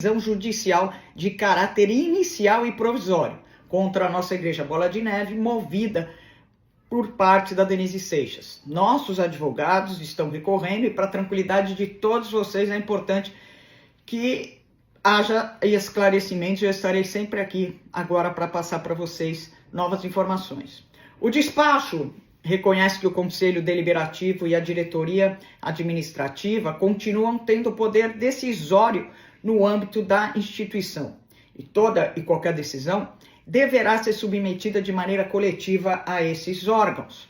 decisão judicial de caráter inicial e provisório contra a nossa igreja Bola de Neve, movida por parte da Denise Seixas. Nossos advogados estão recorrendo e, para a tranquilidade de todos vocês, é importante que haja esclarecimentos. Eu estarei sempre aqui agora para passar para vocês novas informações. O despacho reconhece que o Conselho Deliberativo e a Diretoria Administrativa continuam tendo poder decisório no âmbito da instituição. E toda e qualquer decisão deverá ser submetida de maneira coletiva a esses órgãos.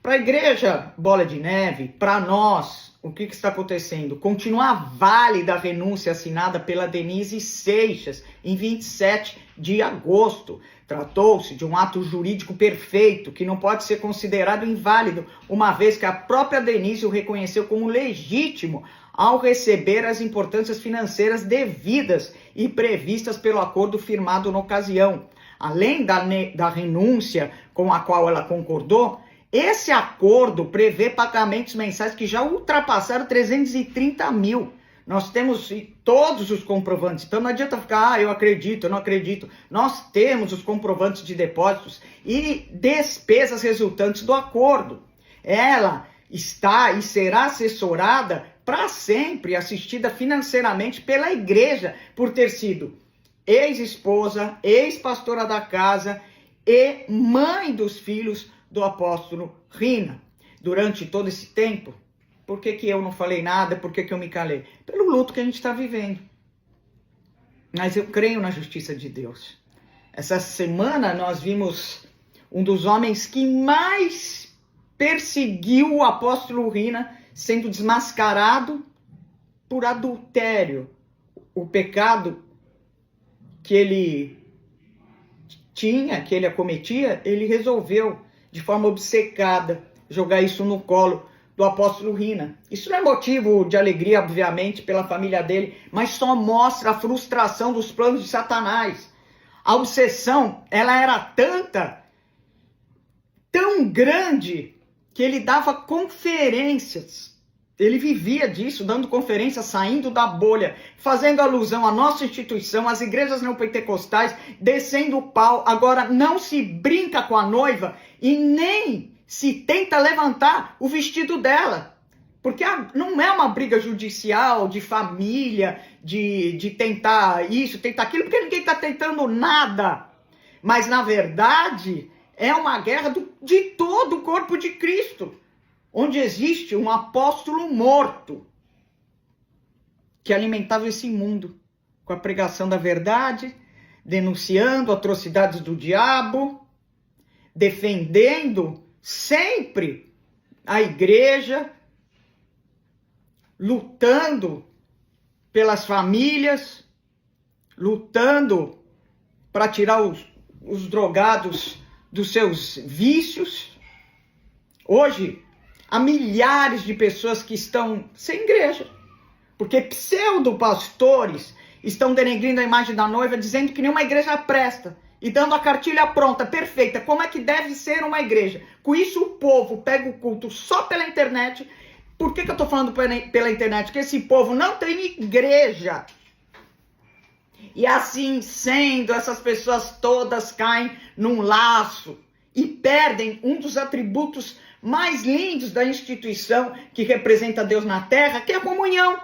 Para a Igreja Bola de Neve, para nós, o que está acontecendo? Continua válida a renúncia assinada pela Denise Seixas em 27 de agosto. Tratou-se de um ato jurídico perfeito que não pode ser considerado inválido, uma vez que a própria Denise o reconheceu como legítimo ao receber as importâncias financeiras devidas e previstas pelo acordo firmado na ocasião. Além da renúncia com a qual ela concordou, esse acordo prevê pagamentos mensais que já ultrapassaram 330 mil. Nós temos todos os comprovantes, então não adianta ficar, eu acredito, eu não acredito. Nós temos os comprovantes de depósitos e despesas resultantes do acordo. Ela está e será assessorada para sempre, assistida financeiramente pela igreja, por ter sido ex-esposa, ex-pastora da casa e mãe dos filhos do apóstolo Rina. Durante todo esse tempo, por que eu não falei nada? Por que eu me calei? Pelo luto que a gente está vivendo. Mas eu creio na justiça de Deus. Essa semana nós vimos um dos homens que mais perseguiu o apóstolo Rina sendo desmascarado por adultério. O pecado que ele tinha, que ele acometia, ele resolveu, de forma obcecada, jogar isso no colo do apóstolo Rina. Isso não é motivo de alegria, obviamente, pela família dele, mas só mostra a frustração dos planos de Satanás. A obsessão, ela era tão grande, que ele dava conferências. Ele vivia disso, dando conferências, saindo da bolha, fazendo alusão à nossa instituição, às igrejas neopentecostais, descendo o pau. Agora, não se brinca com a noiva e nem se tenta levantar o vestido dela. Porque não é uma briga judicial, de família, de tentar isso, tentar aquilo, porque ninguém está tentando nada. Mas, na verdade, é uma guerra de todo o corpo de Cristo, onde existe um apóstolo morto que alimentava esse mundo com a pregação da verdade, denunciando atrocidades do diabo, defendendo sempre a igreja, lutando pelas famílias, lutando para tirar os drogados dos seus vícios. Hoje, há milhares de pessoas que estão sem igreja, porque pseudo-pastores estão denegrindo a imagem da noiva, dizendo que nenhuma igreja presta, e dando a cartilha pronta, perfeita, como é que deve ser uma igreja. Com isso o povo pega o culto só pela internet. Por que eu estou falando pela internet? Porque esse povo não tem igreja. E assim sendo, essas pessoas todas caem num laço e perdem um dos atributos mais lindos da instituição que representa Deus na terra, que é a comunhão.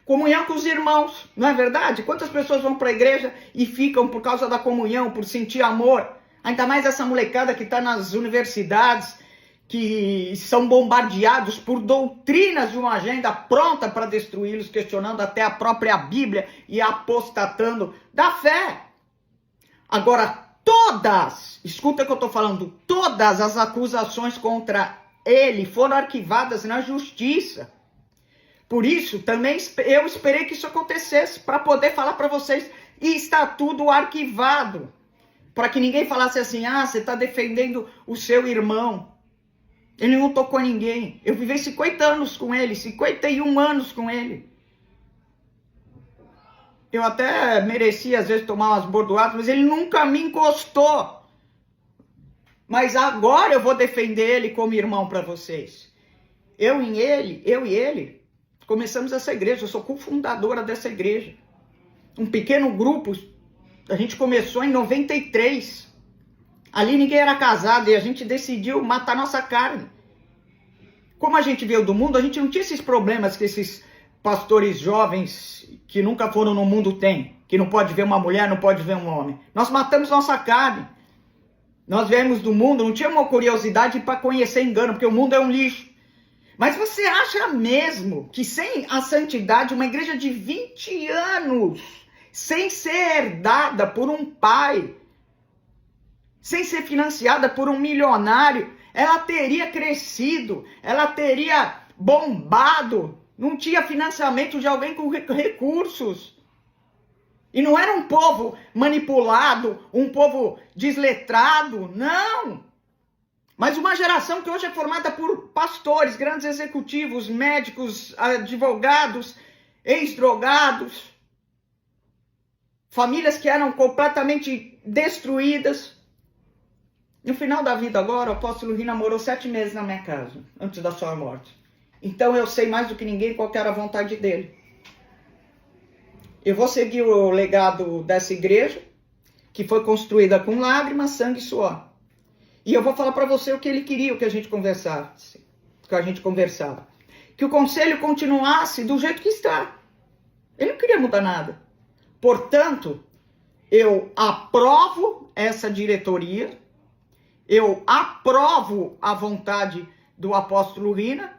Comunhão com os irmãos, não é verdade? Quantas pessoas vão para a igreja e ficam por causa da comunhão, por sentir amor? Ainda mais essa molecada que está nas universidades, que são bombardeados por doutrinas de uma agenda pronta para destruí-los, questionando até a própria Bíblia e apostatando da fé. Agora, escuta o que eu estou falando, todas as acusações contra ele foram arquivadas na justiça. Por isso, também eu esperei que isso acontecesse, para poder falar para vocês, e está tudo arquivado. Para que ninguém falasse assim, você está defendendo o seu irmão. Ele não tocou ninguém. Eu vivi 50 anos com ele, 51 anos com ele. Eu até merecia, às vezes, tomar umas bordoadas, mas ele nunca me encostou. Mas agora eu vou defender ele como irmão para vocês. Eu e ele, começamos essa igreja, eu sou cofundadora dessa igreja. um pequeno grupo. A gente começou em 93. Ali ninguém era casado e a gente decidiu matar nossa carne. Como a gente veio do mundo, a gente não tinha esses problemas que esses pastores jovens que nunca foram no mundo têm. Que não pode ver uma mulher, não pode ver um homem. Nós matamos nossa carne. Nós viemos do mundo, não tinha uma curiosidade para conhecer engano, porque o mundo é um lixo. Mas você acha mesmo que sem a santidade, uma igreja de 20 anos, sem ser herdada por um pai, sem ser financiada por um milionário, ela teria crescido, ela teria bombado, não tinha financiamento de alguém com recursos. E não era um povo manipulado, um povo desletrado, não. Mas uma geração que hoje é formada por pastores, grandes executivos, médicos, advogados, ex-drogados, famílias que eram completamente destruídas. No final da vida agora, o apóstolo Rina morou 7 meses na minha casa, antes da sua morte. Então eu sei mais do que ninguém qual que era a vontade dele. Eu vou seguir o legado dessa igreja, que foi construída com lágrimas, sangue e suor. E eu vou falar para você o que ele queria, o que a gente conversasse. Que o conselho continuasse do jeito que está. Ele não queria mudar nada. Portanto, eu aprovo essa diretoria, eu aprovo a vontade do apóstolo Rina,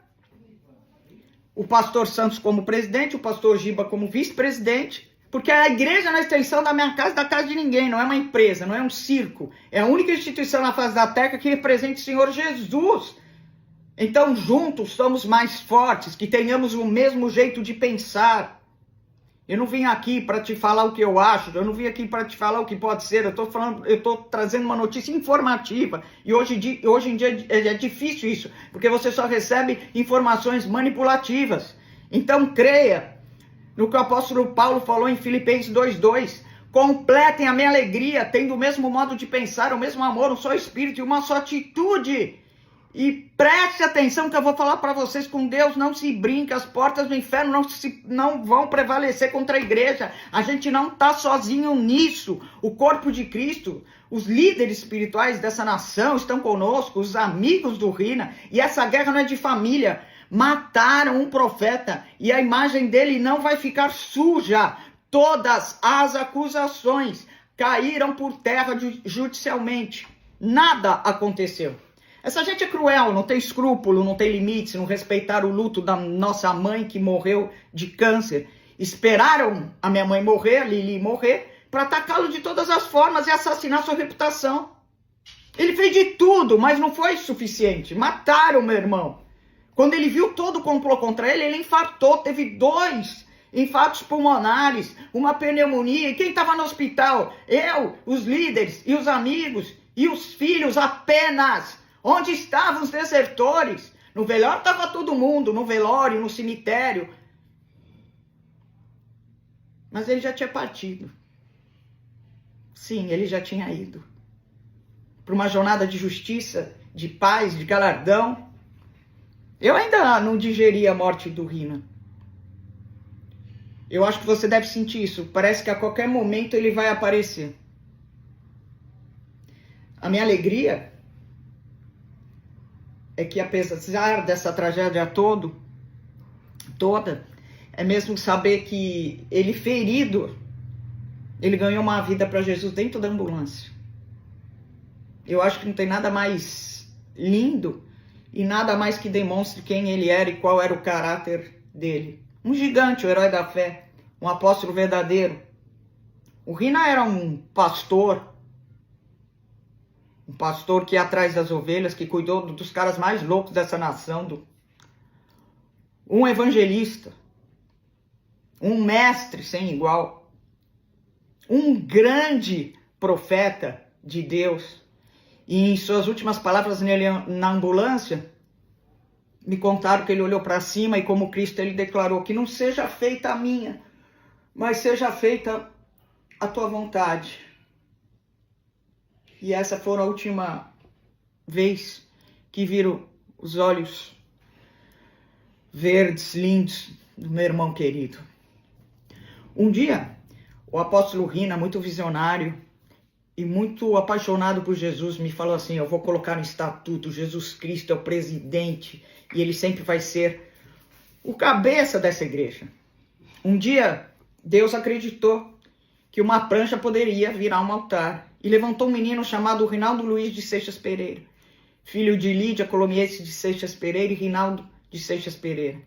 o pastor Santos como presidente, o pastor Giba como vice-presidente, porque a igreja é na extensão da minha casa, da casa de ninguém, não é uma empresa, não é um circo. É a única instituição na face da terra que representa o Senhor Jesus. Então, juntos somos mais fortes, que tenhamos o mesmo jeito de pensar. Eu não vim aqui para te falar o que eu acho, eu não vim aqui para te falar o que pode ser, eu estou trazendo uma notícia informativa. E hoje em dia é difícil isso, porque você só recebe informações manipulativas. Então creia no que o apóstolo Paulo falou em Filipenses 2:2. Completem a minha alegria, tendo o mesmo modo de pensar, o mesmo amor, um só espírito e uma só atitude. E preste atenção que eu vou falar para vocês, com Deus não se brinca, as portas do inferno não vão prevalecer contra a igreja. A gente não está sozinho nisso. O corpo de Cristo, os líderes espirituais dessa nação estão conosco, os amigos do Rina. E essa guerra não é de família. Mataram um profeta e a imagem dele não vai ficar suja. Todas as acusações caíram por terra judicialmente. Nada aconteceu. Essa gente é cruel, não tem escrúpulo, não tem limites, não respeitaram o luto da nossa mãe que morreu de câncer. Esperaram a minha mãe morrer, a Lili morrer, para atacá-lo de todas as formas e assassinar sua reputação. Ele fez de tudo, mas não foi suficiente. Mataram meu irmão. Quando ele viu todo o complô contra ele, ele infartou, teve 2 infartos pulmonares, uma pneumonia. E quem estava no hospital? Eu, os líderes e os amigos e os filhos apenas. Onde estavam os desertores? No velório estava todo mundo, no velório, no cemitério. Mas ele já tinha partido. Sim, ele já tinha ido. Para uma jornada de justiça, de paz, de galardão. Eu ainda não digeri a morte do Rina. Eu acho que você deve sentir isso. Parece que a qualquer momento ele vai aparecer. A minha alegria é que apesar dessa tragédia toda, é mesmo saber que ele ferido, ele ganhou uma vida para Jesus dentro da ambulância. Eu acho que não tem nada mais lindo e nada mais que demonstre quem ele era e qual era o caráter dele. Um gigante, o herói da fé, um apóstolo verdadeiro. O Rina era um pastor que ia atrás das ovelhas, que cuidou dos caras mais loucos dessa nação. Um evangelista. Um mestre sem igual. Um grande profeta de Deus. E em suas últimas palavras nele na ambulância, me contaram que ele olhou para cima e como Cristo ele declarou que não seja feita a minha, mas seja feita a tua vontade. E essa foi a última vez que viram os olhos verdes, lindos do meu irmão querido. Um dia, O apóstolo Rina, muito visionário e muito apaixonado por Jesus, me falou assim: eu vou colocar no estatuto, Jesus Cristo é o presidente e ele sempre vai ser o cabeça dessa igreja. Um dia, Deus acreditou que uma prancha poderia virar um altar e levantou um menino chamado Rinaldo Luiz de Seixas Pereira, filho de Lídia Colomiense de Seixas Pereira e Rinaldo de Seixas Pereira.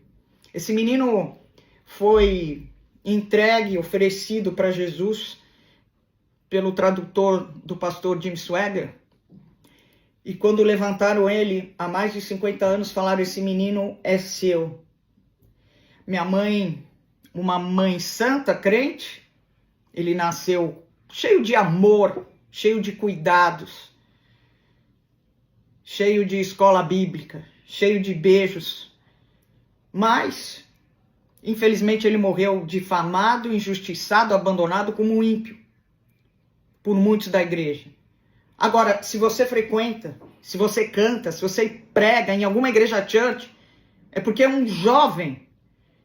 Esse menino foi entregue, oferecido para Jesus pelo tradutor do pastor Jim Swagger. E quando levantaram ele, há mais de 50 anos, falaram: esse menino é seu. Minha mãe, uma mãe santa, crente, ele nasceu cheio de amor, cheio de cuidados, cheio de escola bíblica, cheio de beijos. Mas, infelizmente, ele morreu difamado, injustiçado, abandonado como um ímpio por muitos da igreja. Agora, se você frequenta, se você canta, se você prega em alguma igreja church, é porque um jovem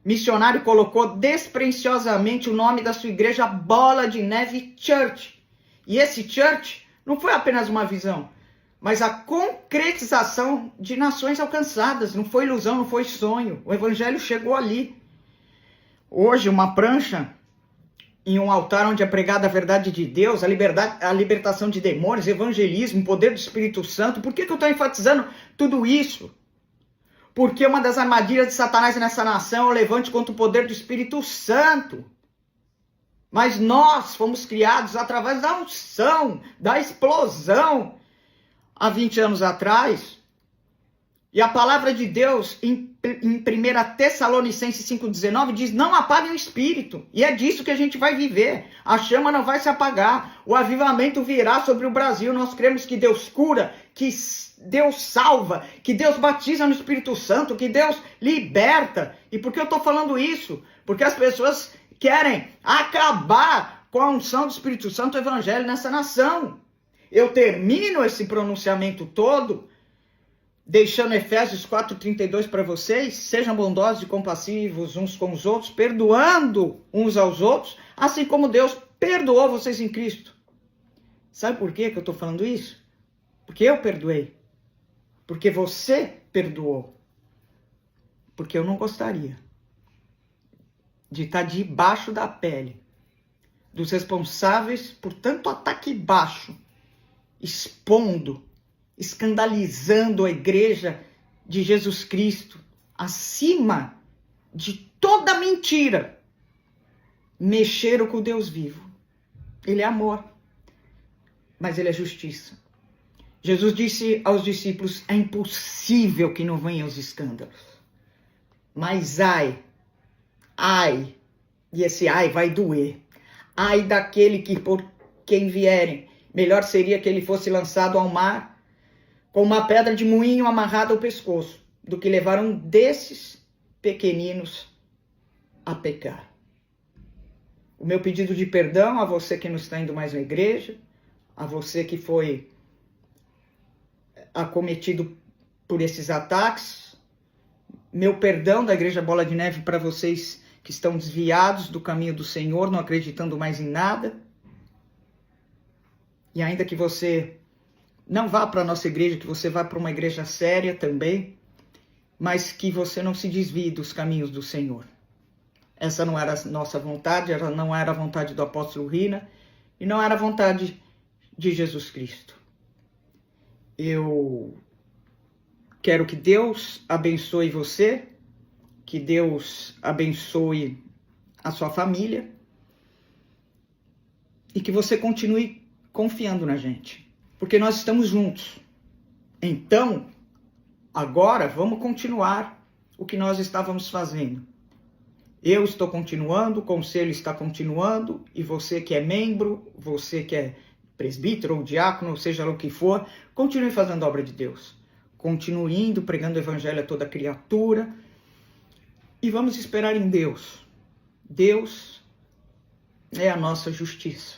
missionário colocou despreciosamente o nome da sua igreja Bola de Neve Church. E esse church não foi apenas uma visão, mas a concretização de nações alcançadas. Não foi ilusão, não foi sonho. O evangelho chegou ali. Hoje, uma prancha em um altar onde é pregada a verdade de Deus, a libertação de demônios, evangelismo, o poder do Espírito Santo. Por que eu estou enfatizando tudo isso? Porque uma das armadilhas de Satanás nessa nação é o levante contra o poder do Espírito Santo. Mas nós fomos criados através da unção, da explosão, há 20 anos atrás. E a palavra de Deus, em 1 Tessalonicenses 5,19, diz: não apaguem o espírito. E é disso que a gente vai viver. A chama não vai se apagar. O avivamento virá sobre o Brasil. Nós cremos que Deus cura, que Deus salva, que Deus batiza no Espírito Santo, que Deus liberta. E por que eu estou falando isso? Porque as pessoas querem acabar com a unção do Espírito Santo, o evangelho nessa nação. Eu termino esse pronunciamento todo deixando Efésios 4,32 para vocês: sejam bondosos e compassivos uns com os outros, perdoando uns aos outros, assim como Deus perdoou vocês em Cristo. Sabe por que eu estou falando isso? Porque eu perdoei. Porque você perdoou. Porque eu não gostaria de estar debaixo da pele dos responsáveis por tanto ataque baixo, expondo, escandalizando a igreja de Jesus Cristo, acima de toda mentira. Mexeram com o Deus vivo. Ele é amor, mas ele é justiça. Jesus disse aos discípulos: é impossível que não venham os escândalos. Mas ai, e esse ai vai doer. Ai daquele que por quem vierem, melhor seria que ele fosse lançado ao mar com uma pedra de moinho amarrada ao pescoço, do que levar um desses pequeninos a pecar. O meu pedido de perdão a você que não está indo mais na igreja, a você que foi acometido por esses ataques, meu perdão da Igreja Bola de Neve para vocês que estão desviados do caminho do Senhor, não acreditando mais em nada. E ainda que você não vá para a nossa igreja, que você vá para uma igreja séria também, mas que você não se desvie dos caminhos do Senhor. Essa não era a nossa vontade, ela não era a vontade do apóstolo Rina, e não era a vontade de Jesus Cristo. Eu quero que Deus abençoe você, que Deus abençoe a sua família, e que você continue confiando na gente, porque nós estamos juntos. Então, agora vamos continuar o que nós estávamos fazendo. Eu estou continuando, o conselho está continuando, e você que é membro, você que é presbítero ou diácono, seja lá o que for, continue fazendo a obra de Deus. Continue indo, pregando o evangelho a toda criatura, e vamos esperar em Deus. Deus é a nossa justiça.